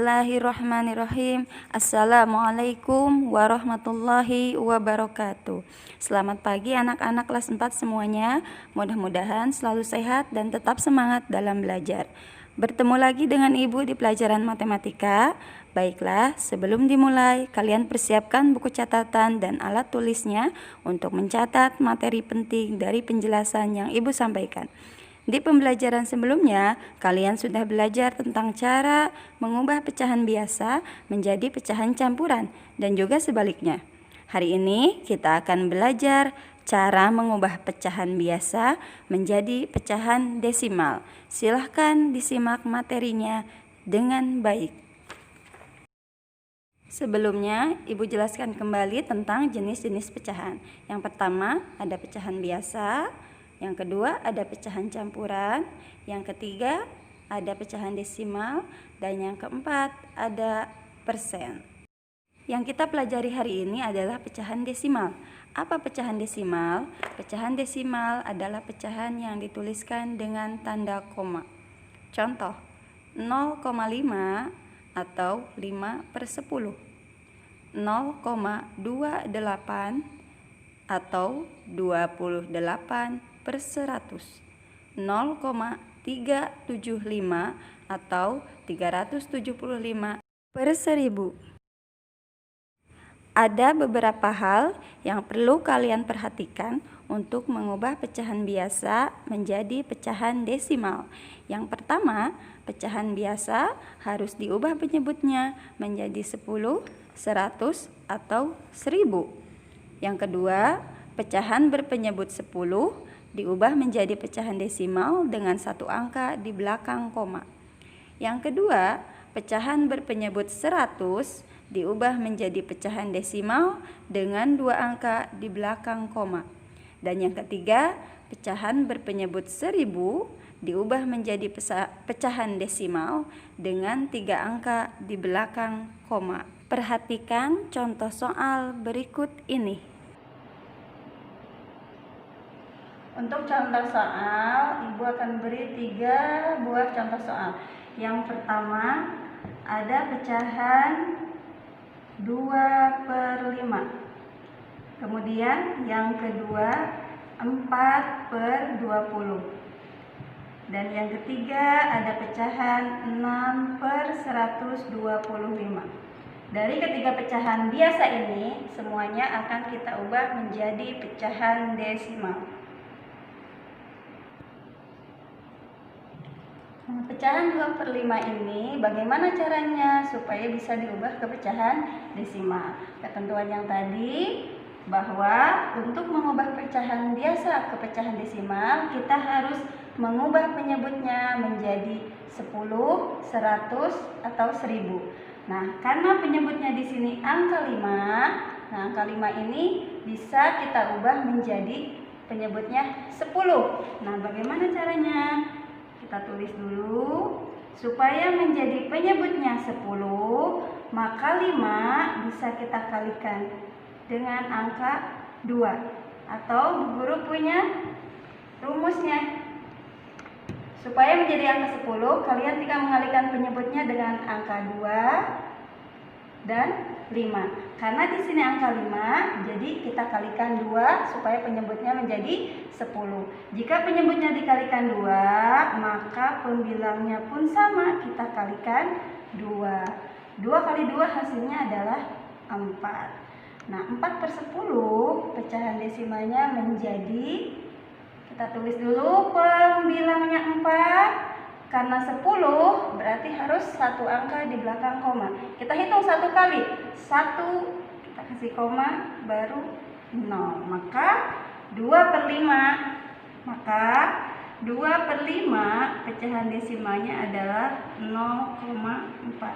Bismillahirrahmanirrahim. Assalamualaikum warahmatullahi wabarakatuh. Selamat pagi anak-anak kelas 4 semuanya. Mudah-mudahan selalu sehat dan tetap semangat dalam belajar. Bertemu lagi dengan Ibu di pelajaran matematika. Baiklah, sebelum dimulai, kalian persiapkan buku catatan dan alat tulisnya untuk mencatat materi penting dari penjelasan yang Ibu sampaikan. Di pembelajaran sebelumnya, kalian sudah belajar tentang cara mengubah pecahan biasa menjadi pecahan campuran dan juga sebaliknya. Hari ini kita akan belajar cara mengubah pecahan biasa menjadi pecahan desimal. Silahkan disimak materinya dengan baik. Sebelumnya, Ibu jelaskan kembali tentang jenis-jenis pecahan. Yang pertama, ada pecahan biasa. Yang kedua, ada pecahan campuran. Yang ketiga, ada pecahan desimal. Dan yang keempat, ada persen. Yang kita pelajari hari ini adalah pecahan desimal. Apa pecahan desimal? Pecahan desimal adalah pecahan yang dituliskan dengan tanda koma. Contoh, 0,5 atau 5/10. 0,28 atau 28/100, 0,375 atau 375/1000. Ada beberapa hal yang perlu kalian perhatikan untuk mengubah pecahan biasa menjadi pecahan desimal. Yang pertama, pecahan biasa harus diubah penyebutnya menjadi 10, 100, atau 1000. Yang kedua, pecahan berpenyebut 10 diubah menjadi pecahan desimal dengan satu angka di belakang koma. Yang kedua, pecahan berpenyebut 100 diubah menjadi pecahan desimal dengan dua angka di belakang koma. Dan yang ketiga, pecahan berpenyebut 1000 diubah menjadi pecahan desimal dengan 3 angka di belakang koma. Perhatikan contoh soal berikut ini. Untuk contoh soal, Ibu akan beri 3 buah contoh soal. Yang pertama, ada pecahan 2/5. Kemudian yang kedua 4/20. Dan yang ketiga ada pecahan 6/125. Dari ketiga pecahan biasa ini, semuanya akan kita ubah menjadi pecahan desimal. Pecahan 2/5 ini bagaimana caranya supaya bisa diubah ke pecahan desimal? Ketentuan yang tadi bahwa untuk mengubah pecahan biasa ke pecahan desimal, kita harus mengubah penyebutnya menjadi 10, 100, atau 1000. Nah, karena penyebutnya di sini angka 5, nah angka 5 ini bisa kita ubah menjadi penyebutnya 10. Nah, bagaimana caranya? Kita tulis dulu, supaya menjadi penyebutnya 10, maka 5 bisa kita kalikan dengan angka 2. Atau guru punya rumusnya. Supaya menjadi angka 10, kalian tinggal mengalihkan penyebutnya dengan angka 2 dan 5. Karena di sini angka 5, jadi kita kalikan 2 supaya penyebutnya menjadi 10. Jika penyebutnya dikalikan 2, maka pembilangnya pun sama, kita kalikan 2. 2 kali 2 hasilnya adalah 4. Nah, 4/10 pecahan desimalnya menjadi, kita tulis dulu pembilangnya 4. Karena 10 berarti harus satu angka di belakang koma. Kita hitung 1 kali. 1, kita kasih koma, baru 0. Maka 2/5. Maka 2/5 pecahan desimalnya adalah 0,4.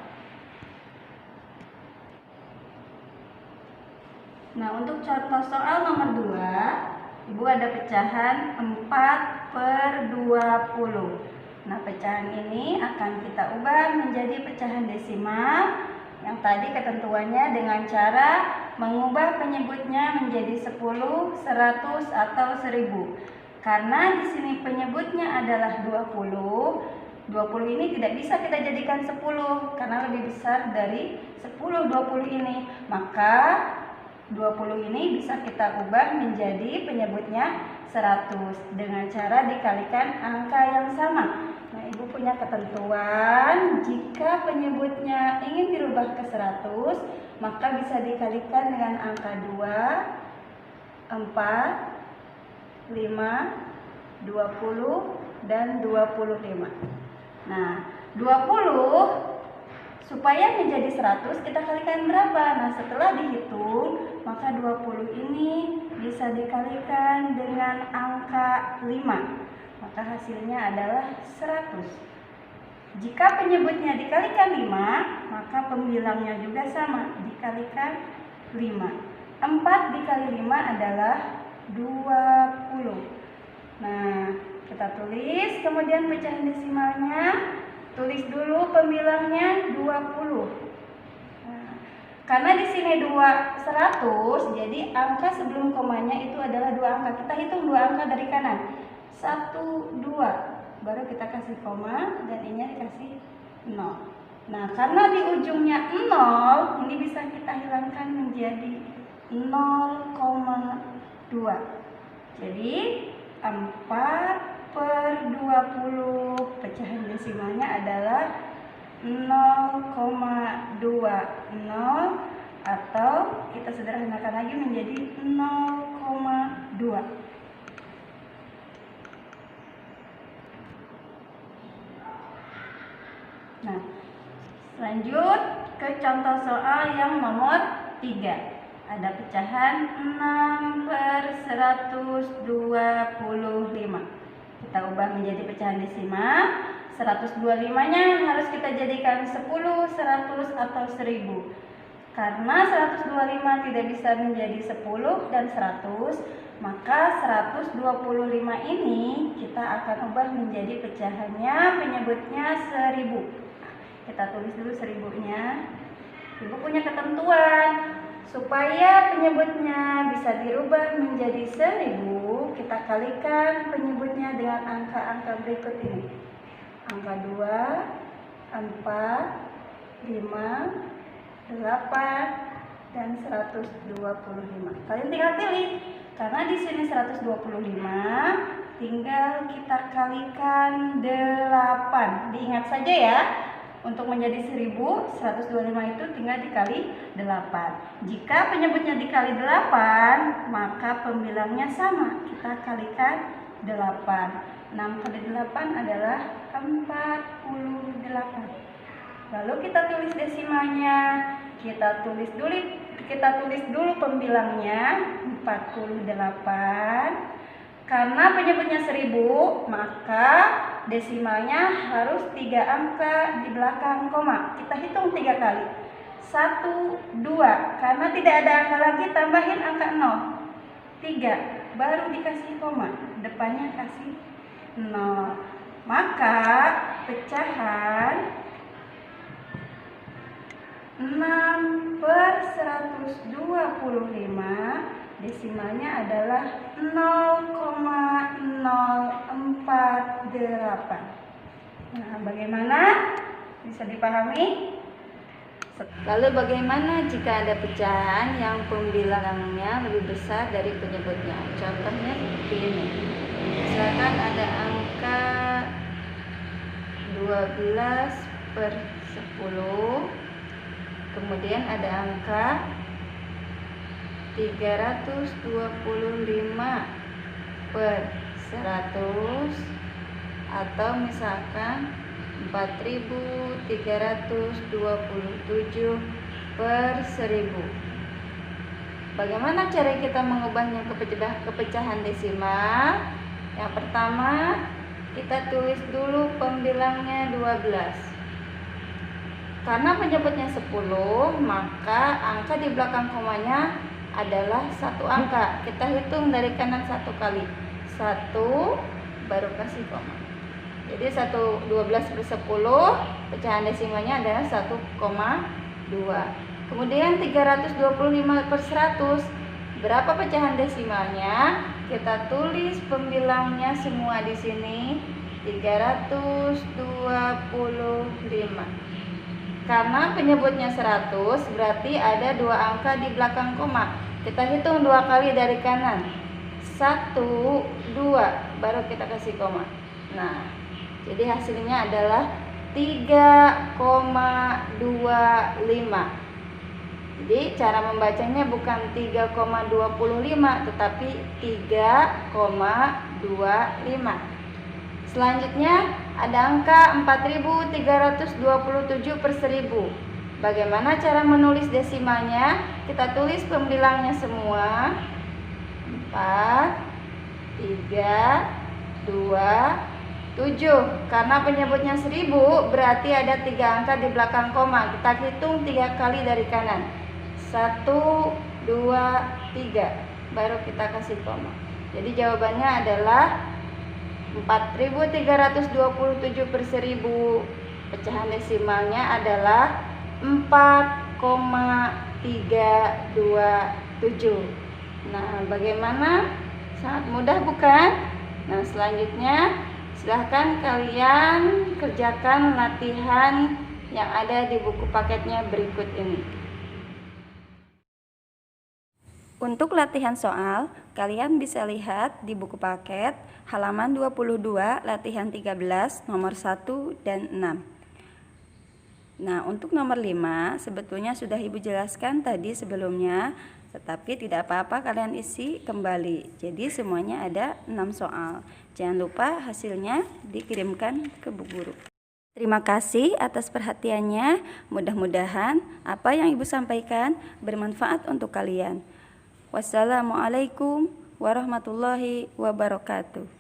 Nah, untuk contoh soal nomor 2, Ibu ada pecahan 4/20. Nah, pecahan ini akan kita ubah menjadi pecahan desimal. Yang tadi ketentuannya dengan cara mengubah penyebutnya menjadi 10, 100, atau 1000. Karena di sini penyebutnya adalah 20, 20 ini tidak bisa kita jadikan 10 karena lebih besar dari 10 20 ini. Maka 20 ini bisa kita ubah menjadi penyebutnya 100 dengan cara dikalikan angka yang sama. Nah, Ibu punya ketentuan, jika penyebutnya ingin dirubah ke 100, maka bisa dikalikan dengan angka 2, 4, 5, 20 dan 25. Nah, 20 supaya menjadi 100 kita kalikan berapa? Nah, setelah dihitung, maka 20 ini bisa dikalikan dengan angka 5. Maka hasilnya adalah 100. Jika penyebutnya dikalikan 5, maka pembilangnya juga sama, dikalikan 5. 4 dikali 5 adalah 20. Nah, kita tulis, kemudian pecahan desimalnya, tulis dulu pembilangnya 20. Nah, karena di sini 100, jadi angka sebelum komanya itu adalah 2 angka. Kita hitung 2 angka dari kanan. 1, 2. Baru kita kasih koma dan ini dikasih 0. Nah, karena di ujungnya 0, ini bisa kita hilangkan menjadi 0,2. Jadi 4/20, pecahan desimalnya adalah 0,20 atau kita sederhanakan lagi menjadi 0,2. Nah, lanjut ke contoh soal yang nomor 3. Ada pecahan 6/125. Kita ubah menjadi pecahan desimal. 125-nya harus kita jadikan 10, 100 atau 1000. Karena 125 tidak bisa menjadi 10 dan 100, maka 125 ini kita akan ubah menjadi pecahannya, penyebutnya 1000. Kita tulis dulu 1000-nya. Ibu punya ketentuan, supaya penyebutnya bisa dirubah menjadi 1000, kita kalikan penyebutnya dengan angka-angka berikut ini. Angka 2, 4, 5, 8, dan 125. Kalian tinggal pilih. Karena di sini 125, tinggal kita kalikan 8. Diingat saja ya. Untuk menjadi 1000, 125 itu tinggal dikali 8. Jika penyebutnya dikali 8, maka pembilangnya sama. Kita kalikan 8. 6 kali 8 adalah 48. Lalu kita tulis desimalnya. Kita tulis dulu pembilangnya 48. Karena penyebutnya 1000, maka desimalnya harus 3 angka di belakang koma. Kita hitung 3 kali. 1, 2. Karena tidak ada angka lagi, tambahin angka 0. 3. Baru dikasih koma. Depannya kasih 0. Maka pecahan 6/125 desimalnya adalah 0,048. Nah, bagaimana? Bisa dipahami? Lalu bagaimana jika ada pecahan yang pembilangnya lebih besar dari penyebutnya? Contohnya seperti ini. Misalkan ada angka 12/10, kemudian ada angka 325/100, atau misalkan 4327/1000. Bagaimana cara kita mengubahnya ke pecahan desimal? Yang pertama, kita tulis dulu pembilangnya 12. Karena penyebutnya 10, maka angka di belakang komanya adalah 1 angka. Kita hitung dari kanan 1 kali. 1, baru kasih koma. Jadi 12/10, pecahan desimalnya adalah 1,2. Kemudian 325/100. Berapa pecahan desimalnya? Kita tulis pembilangnya semua di sini. 325. Karena penyebutnya 100, berarti ada 2 angka di belakang koma. Kita hitung 2 kali dari kanan. 1, 2, baru kita kasih koma. Nah, jadi hasilnya adalah 3,25. Jadi cara membacanya bukan 3,25 tetapi 3,25. Selanjutnya ada angka 4327 per 1000. Bagaimana cara menulis desimalnya? Kita tulis pembilangnya semua. 4, 3, 2, 7. Karena penyebutnya 1000 berarti ada 3 angka di belakang koma. Kita hitung 3 kali dari kanan. 1, 2, 3. Baru kita kasih koma. Jadi jawabannya adalah 4327 per 1000. Pecahan desimalnya adalah 4,327. Nah, bagaimana? Sangat mudah bukan? Nah, selanjutnya silahkan kalian kerjakan latihan yang ada di buku paketnya berikut ini. Untuk latihan soal, kalian bisa lihat di buku paket halaman 22, latihan 13, nomor 1 dan 6. Nah, untuk nomor 5 sebetulnya sudah Ibu jelaskan tadi sebelumnya, tetapi tidak apa-apa kalian isi kembali. Jadi semuanya ada 6 soal. Jangan lupa hasilnya dikirimkan ke Bu Guru. Terima kasih atas perhatiannya. Mudah-mudahan apa yang Ibu sampaikan bermanfaat untuk kalian. Wassalamualaikum warahmatullahi wabarakatuh.